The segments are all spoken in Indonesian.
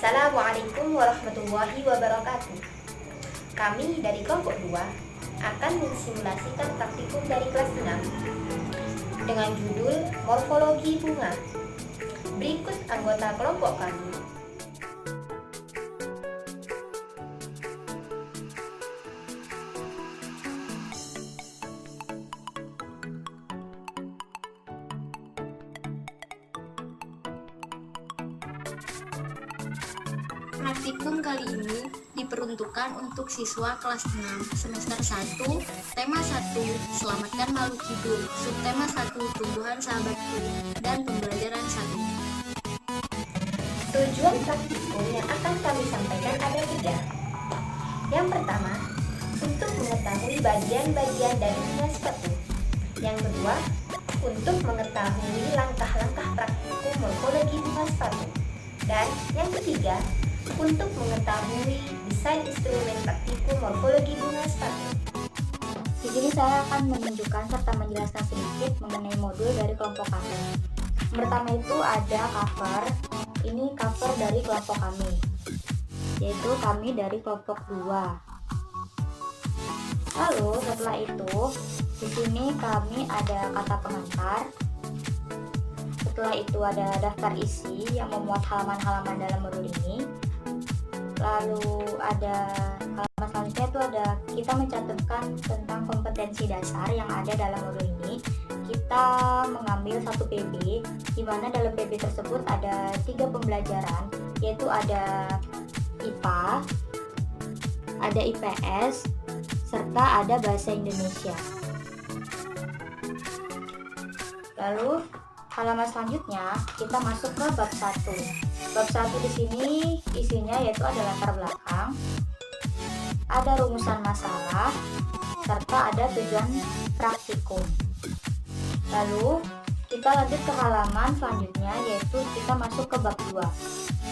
Assalamualaikum warahmatullahi wabarakatuh. Kami dari kelompok 2 akan mensimulasikan praktikum dari kelas 6 dengan judul Morfologi Bunga. Berikut anggota kelompok kami. Praktikum kali ini diperuntukkan untuk siswa kelas 6 semester 1, tema 1, Selamatkan Makhluk Hidup, subtema 1, Tumbuhan Sahabatku, dan pembelajaran 1. Tujuan praktikum yang akan kami sampaikan ada 3. Yang pertama, untuk mengetahui bagian-bagian dari bunga sepatu. Yang kedua, untuk mengetahui langkah-langkah praktikum morfologi bunga sepatu. Dan yang ketiga, untuk mengetahui desain instrumen praktikum morfologi bunga sepatu. Di sini saya akan menunjukkan serta menjelaskan sedikit mengenai modul dari kelompok kami. Pertama itu ada cover. Ini cover dari kelompok kami, yaitu kami dari kelompok 2. Lalu setelah itu, di sini kami ada kata pengantar. Setelah itu ada daftar isi yang memuat halaman-halaman dalam modul ini. Lalu ada halaman selanjutnya itu ada kita mencantumkan tentang kompetensi dasar yang ada dalam modul ini. Kita mengambil satu PB, di mana dalam PB tersebut ada 3 pembelajaran, yaitu ada IPA, ada IPS, serta ada bahasa Indonesia. Lalu halaman selanjutnya kita masuk ke bab 1. Bab 1 di sini isinya yaitu ada latar belakang, ada rumusan masalah, serta ada tujuan praktikum. Lalu kita lanjut ke halaman selanjutnya yaitu kita masuk ke bab 2.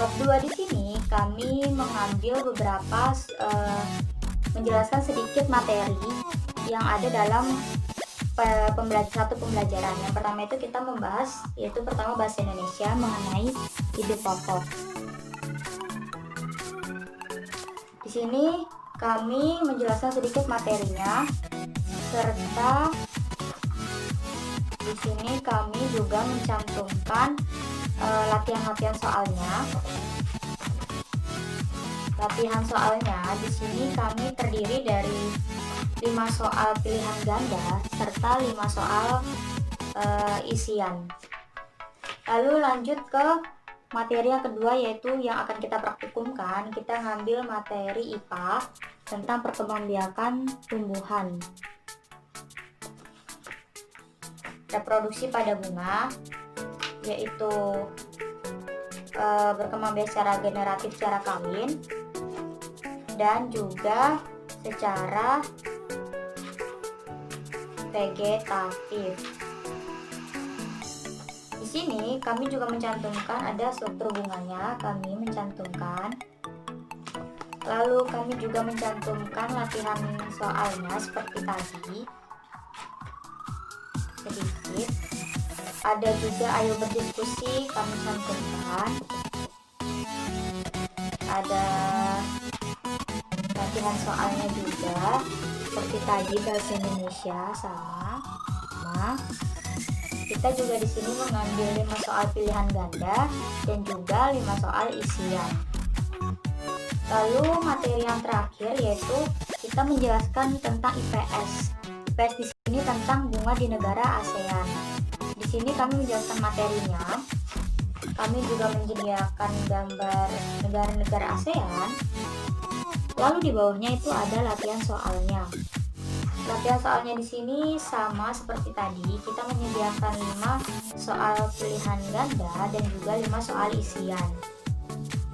Bab 2 di sini kami mengambil beberapa menjelaskan sedikit materi yang ada dalam satu pembelajaran. Yang pertama itu kita membahas yaitu pertama bahasa Indonesia mengenai ide pokok. Di sini kami menjelaskan sedikit materinya, serta di sini kami juga mencantumkan latihan-latihan soalnya. Latihan soalnya di sini kami terdiri dari 5 soal pilihan ganda serta 5 soal isian. Lalu lanjut ke materi yang kedua yaitu yang akan kita praktikumkan. Kita ngambil materi IPA tentang perkembangbiakan tumbuhan. Reproduksi pada bunga yaitu berkembangbiak secara generatif secara kawin dan juga secara vegetatif. Di sini kami juga mencantumkan ada struktur bunganya, kami mencantumkan. Lalu kami juga mencantumkan latihan soalnya seperti tadi. Sedikit. Ada juga ayo berdiskusi, kami cantumkan. Ada latihan soalnya juga seperti tadi bahasa Indonesia sama. Kita juga di sini mengambil 5 soal pilihan ganda dan juga 5 soal isian. Lalu materi yang terakhir yaitu kita menjelaskan tentang IPS. IPS di sini tentang bunga di negara ASEAN. Di sini kami menjelaskan materinya. Kami juga menyediakan gambar negara-negara ASEAN. Lalu di bawahnya itu ada latihan soalnya. Latihan soalnya di sini sama seperti tadi, kita menyediakan 5 soal pilihan ganda dan juga 5 soal isian.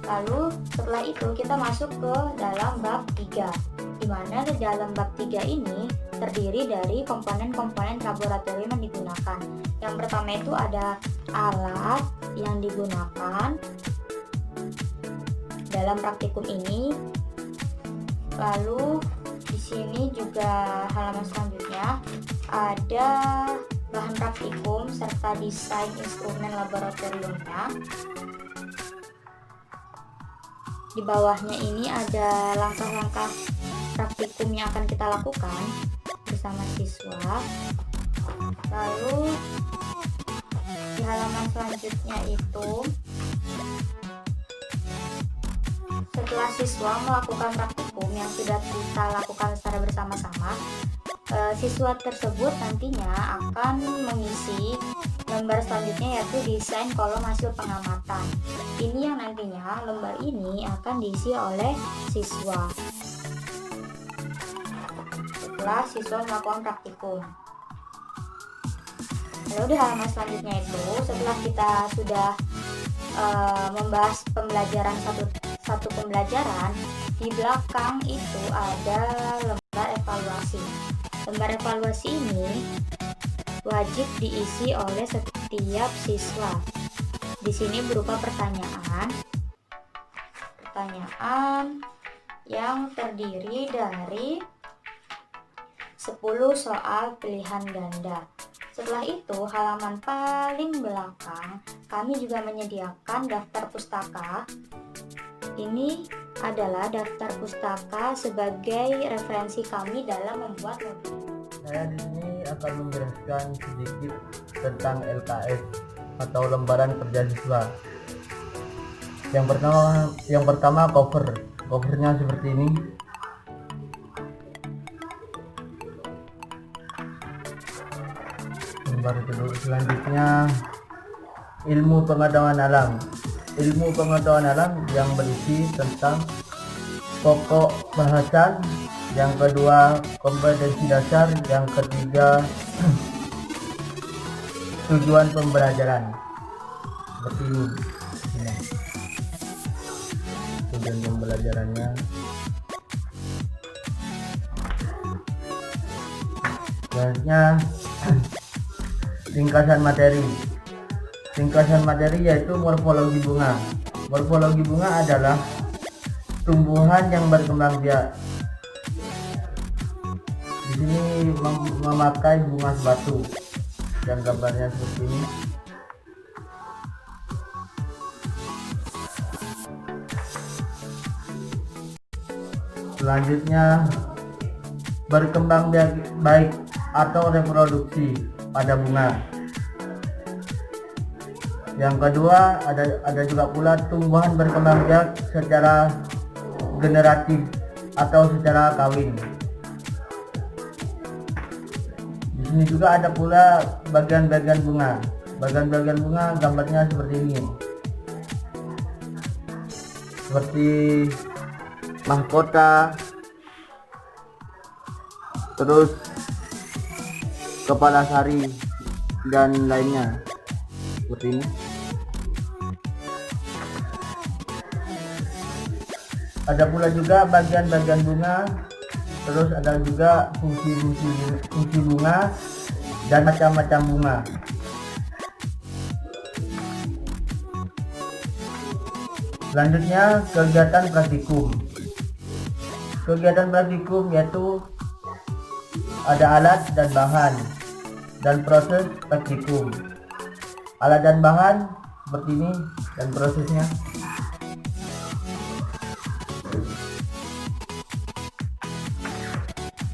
Lalu setelah itu kita masuk ke dalam bab 3, di mana di dalam bab 3 ini terdiri dari komponen-komponen laboratorium yang digunakan. Yang pertama itu ada alat yang digunakan dalam praktikum ini. Lalu di sini juga halaman selanjutnya ada bahan praktikum serta desain instrumen laboratoriumnya. Di bawahnya ini ada langkah-langkah praktikum yang akan kita lakukan bersama siswa. Lalu di halaman selanjutnya itu, setelah siswa melakukan praktikum yang sudah kita lakukan secara bersama-sama, siswa tersebut nantinya akan mengisi lembar selanjutnya, yaitu desain kolom hasil pengamatan. Ini yang nantinya lembar ini akan diisi oleh siswa setelah siswa melakukan praktikum. Lalu di halaman selanjutnya itu, setelah kita sudah membahas pembelajaran satu pembelajaran, di belakang itu ada lembar evaluasi. Lembar evaluasi ini wajib diisi oleh setiap siswa. Di sini berupa pertanyaan yang terdiri dari 10 soal pilihan ganda. Setelah itu, halaman paling belakang kami juga menyediakan daftar pustaka. Ini adalah daftar pustaka sebagai referensi kami dalam membuat modul. Saya di sini akan menjelaskan sedikit tentang LKS atau lembaran kerja siswa. Yang pertama covernya seperti ini. Lembar kedua selanjutnya ilmu pengetahuan alam. Ilmu pengetahuan alam yang berisi tentang pokok bahasan, yang kedua kompetensi dasar, yang ketiga tujuan pembelajaran. Seperti ini. Tujuan pembelajarannya. Selanjutnya ringkasan materi. Ringkasan materi yaitu morfologi bunga. Morfologi bunga adalah tumbuhan yang berkembang biak. Di sini memakai bunga sebatu dan gambarnya seperti ini. Selanjutnya berkembang biak baik atau reproduksi pada bunga. Yang kedua ada juga pula tumbuhan berkembang biak secara generatif atau secara kawin. Di sini juga ada pula bagian-bagian bunga. Bagian-bagian bunga gambarnya seperti ini. Seperti mahkota, terus kepala sari dan lainnya. Seperti ini. Ada pula juga bagian-bagian bunga, terus ada juga fungsi bunga dan macam-macam bunga. Selanjutnya kegiatan praktikum. Kegiatan praktikum yaitu ada alat dan bahan dan proses praktikum. Alat dan bahan seperti ini dan prosesnya.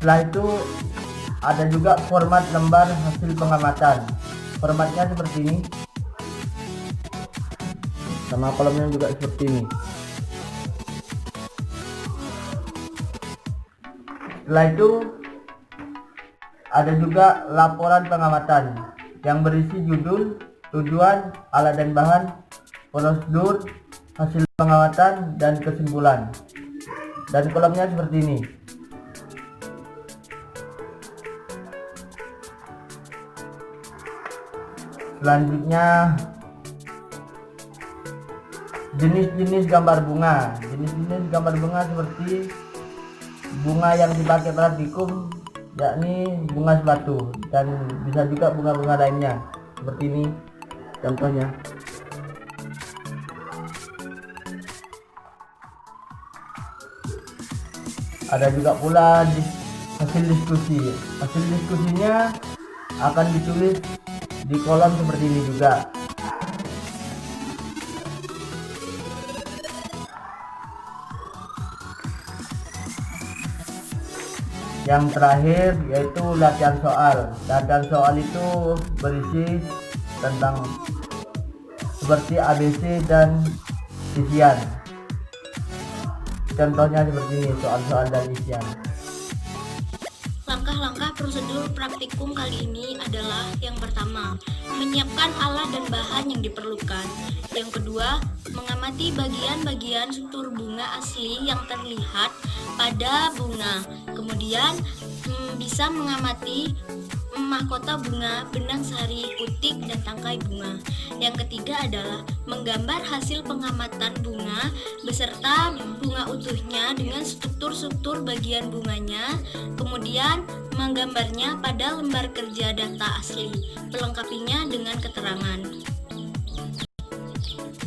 Setelah itu ada juga format lembar hasil pengamatan. Formatnya seperti ini. Sama kolomnya juga seperti ini. Setelah itu ada juga laporan pengamatan yang berisi judul, tujuan, alat dan bahan, prosedur, hasil pengamatan, dan kesimpulan. Dan kolomnya seperti ini. Selanjutnya jenis-jenis gambar bunga. Jenis-jenis gambar bunga seperti bunga yang dipakai praktikum, yakni bunga sebatu, dan bisa juga bunga-bunga lainnya seperti ini contohnya. Ada juga pula hasil diskusi. Hasil diskusinya akan ditulis di kolom seperti ini juga. Yang terakhir yaitu latihan soal. Latihan soal itu berisi tentang seperti ABC dan isian. Contohnya seperti ini, soal-soal dan isian. Langkah-langkah prosedur praktikum kali ini adalah: yang pertama, menyiapkan alat dan bahan yang diperlukan. Yang kedua, mengamati bagian-bagian struktur bunga asli yang terlihat pada bunga. Kemudian, bisa mengamati mahkota bunga, benang sari, putik, dan tangkai bunga. Yang ketiga adalah menggambar hasil pengamatan bunga beserta bunga utuhnya dengan struktur-struktur bagian bunganya, kemudian menggambarnya pada lembar kerja data asli, melengkapinya dengan keterangan.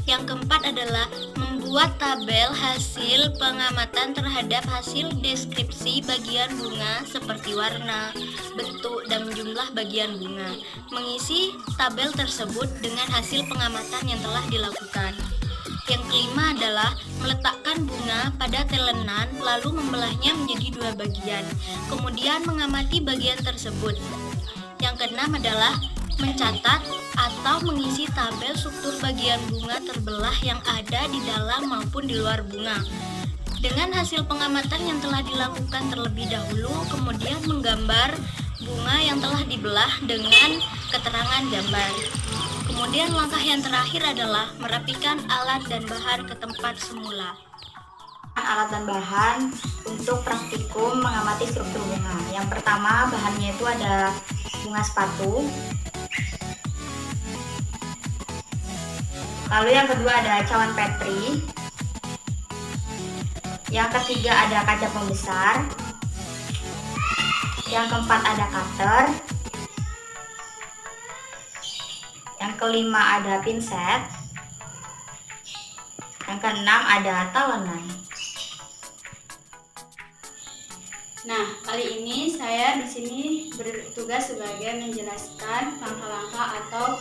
Yang keempat adalah membuat tabel hasil pengamatan terhadap hasil deskripsi bagian bunga seperti warna, bentuk, dan jumlah bagian bunga. Mengisi tabel tersebut dengan hasil pengamatan yang telah dilakukan. Yang kelima adalah meletakkan bunga pada telenan lalu membelahnya menjadi 2 bagian, kemudian mengamati bagian tersebut. Yang keenam adalah mencatat atau mengisi tabel struktur bagian bunga terbelah yang ada di dalam maupun di luar bunga. Dengan hasil pengamatan yang telah dilakukan terlebih dahulu, kemudian menggambar bunga yang telah dibelah dengan keterangan gambar. Kemudian langkah yang terakhir adalah merapikan alat dan bahan ke tempat semula. Alat dan bahan untuk praktikum mengamati struktur bunga. Yang pertama, bahannya itu ada bunga sepatu. Lalu yang kedua ada cawan Petri. Yang ketiga ada kaca pembesar. Yang keempat ada cutter. Yang kelima ada pinset. Yang keenam ada talenan. Nah, kali ini saya di sini bertugas sebagai menjelaskan langkah-langkah atau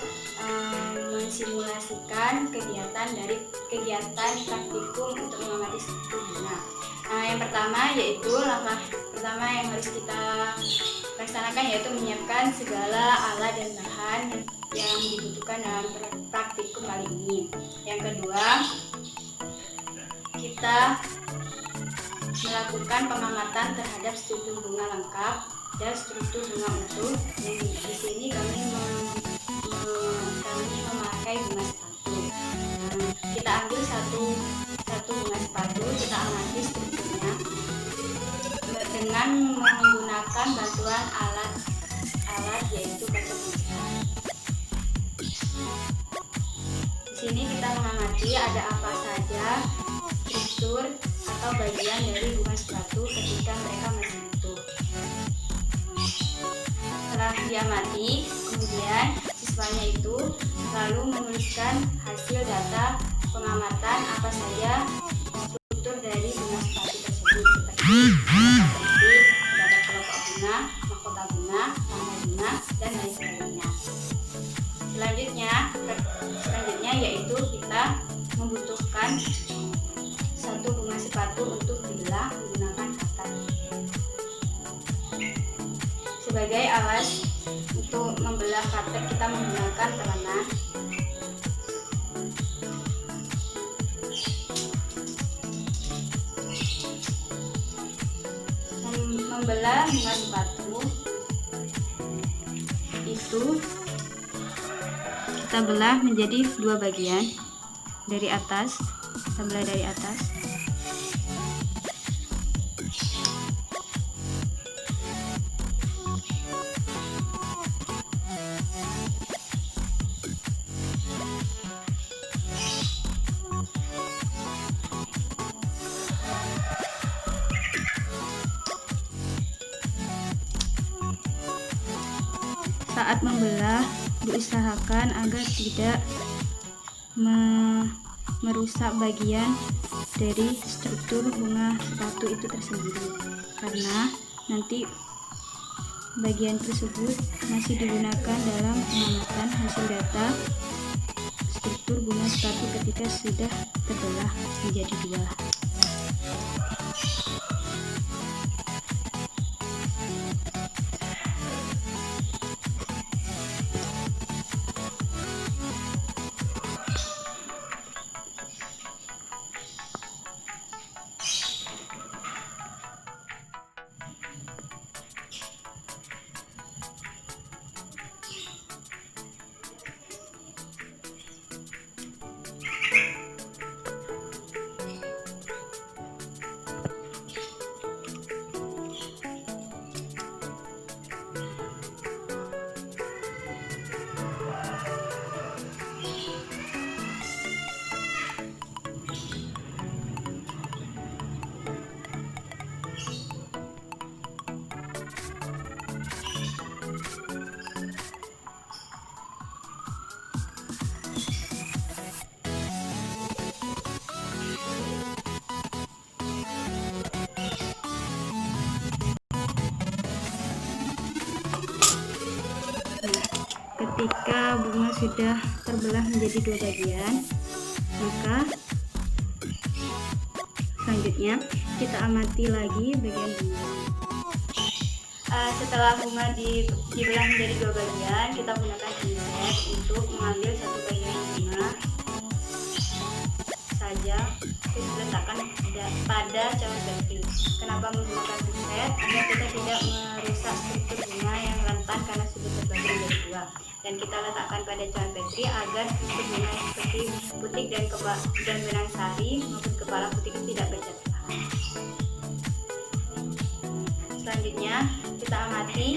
mensimulasikan kegiatan dari kegiatan praktikum untuk mengamati struktur bunga. Nah, yang pertama yaitu langkah pertama yang harus kita laksanakan yaitu menyiapkan segala alat dan bahan yang dibutuhkan dalam praktikum kali ini. Yang kedua, kita melakukan pengamatan terhadap struktur bunga lengkap dan struktur bunga utuh. Yang di sini kami memakai bunga sepatu. Kita ambil satu bunga sepatu, kita amati strukturnya dengan menggunakan bantuan alat yaitu kaca pembesar. Di sini kita mengamati ada apa saja struktur atau bagian dari bunga sepatu ketika mereka masih utuh. Setelah diamati, kemudian siswanya itu lalu menuliskan hasil data pengamatan apa saja struktur dari bunga sepatu tersebut seperti data kelompok bunga, mahkota bunga, nama bunga, dan lain sebagainya. Selanjutnya yaitu kita membutuhkan satu bunga sepatu untuk dibelah menggunakan cutter. Sebagai alat untuk membelah cutter kita menggunakan telenan. Membelah bunga sepatu itu kita belah menjadi 2 bagian. Dari atas, kita belah dari atas. Saat membelah, diusahakan agar tidak merusak bagian dari struktur bunga sepatu itu tersendiri, karena nanti bagian tersebut masih digunakan dalam pengamatan hasil data struktur bunga sepatu ketika sudah terbelah menjadi 2. ketika bunga sudah terbelah menjadi 2 bagian, maka selanjutnya kita amati lagi bagian bunga. Setelah bunga dibelah menjadi 2 bagian, kita gunakan pinset untuk mengambil satu bagian bunga saja, terus letakkan pada cawan bateri. Kenapa menggunakan pinset? Agar kita tidak merusak struktur bunga yang rentan karena sudah terbagi menjadi 2. Dan kita letakkan pada cawan bateri agar struktur bunga seperti putik dan benang sari maupun kepala putik tidak berjatuhan. Selanjutnya kita amati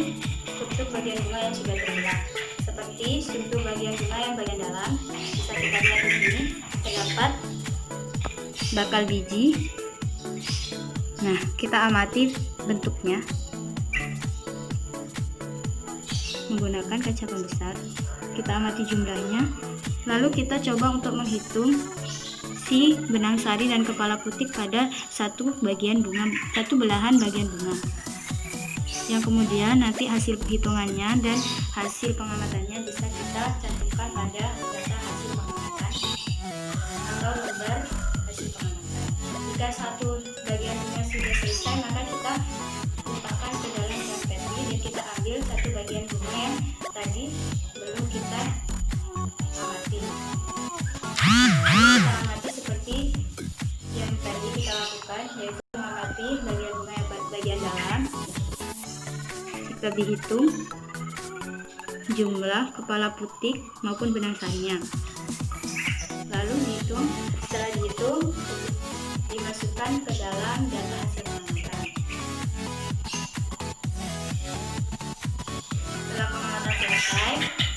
struktur bagian bunga yang sudah terbelah. Seperti struktur bagian bunga yang bagian dalam, bisa kita lihat di sini terdapat bakal biji. Nah, kita amati bentuknya menggunakan kaca pembesar. Kita amati jumlahnya, lalu kita coba untuk menghitung si benang sari dan kepala putik pada satu belahan bagian bunga. Yang kemudian nanti hasil perhitungannya dan hasil pengamatannya bisa kita cantumkan pada data hasil pengamatan atau lembar hasil pengamatan. Jika satu bagian bunga sudah selesai, maka kita letakkan ke dalam cawan bateri dan kita ambil satu bagian bunga yang tadi belum kita amati. Kita amati seperti yang tadi kita lakukan, yaitu mengamati bagian bunga yang bagian dalam. Kita dihitung jumlah kepala putik maupun benang sarinya, lalu dihitung. Setelah dihitung, dimasukkan ke dalam data hasil pengamatan. Setelah pengamatan selesai,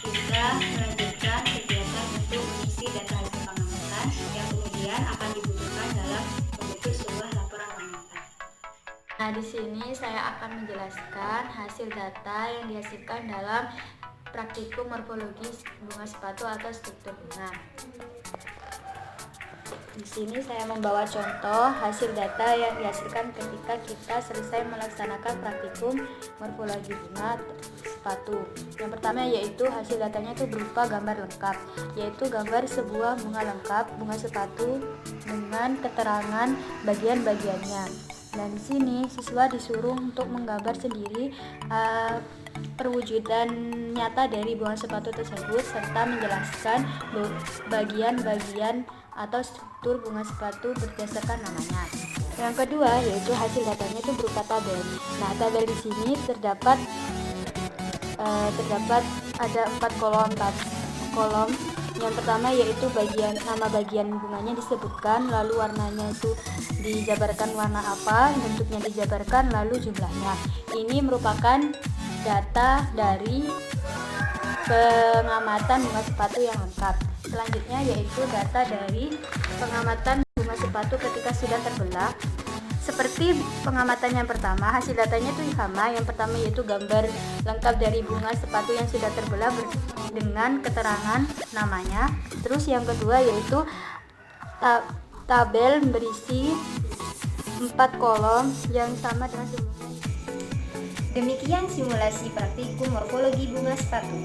kita melanjutkan kegiatan untuk mengisi data hasil pengamatan yang kemudian akan dibutuhkan dalam membentuk sebuah laporan pengamatan. Nah, di sini saya akan menjelaskan hasil data yang dihasilkan dalam praktikum morfologi bunga sepatu atau struktur bunga. Di sini saya membawa contoh hasil data yang dihasilkan ketika kita selesai melaksanakan praktikum morfologi bunga sepatu. Yang pertama yaitu hasil datanya itu berupa gambar lengkap, yaitu gambar sebuah bunga lengkap, bunga sepatu dengan keterangan bagian-bagiannya. Dan di sini siswa disuruh untuk menggambar sendiri perwujudan nyata dari bunga sepatu tersebut serta menjelaskan bagian-bagian atau struktur bunga sepatu berdasarkan namanya. Yang kedua yaitu hasil datanya itu berupa tabel. Nah, tabel di sini terdapat ada 4 kolom. Yang pertama yaitu nama bagian bunganya disebutkan, lalu warnanya itu dijabarkan warna apa, bentuknya dijabarkan, lalu jumlahnya. Ini merupakan data dari pengamatan bunga sepatu yang lengkap. Selanjutnya yaitu data dari pengamatan bunga sepatu ketika sudah terbelah. Seperti pengamatan yang pertama, hasil datanya itu sama. Yang pertama yaitu gambar lengkap dari bunga sepatu yang sudah terbelah dengan keterangan namanya. Terus yang kedua yaitu tabel berisi 4 kolom yang sama dengan sebelumnya. Demikian simulasi praktikum morfologi bunga sepatu.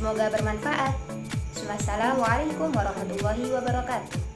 Semoga bermanfaat. Wassalamualaikum warahmatullahi wabarakatuh.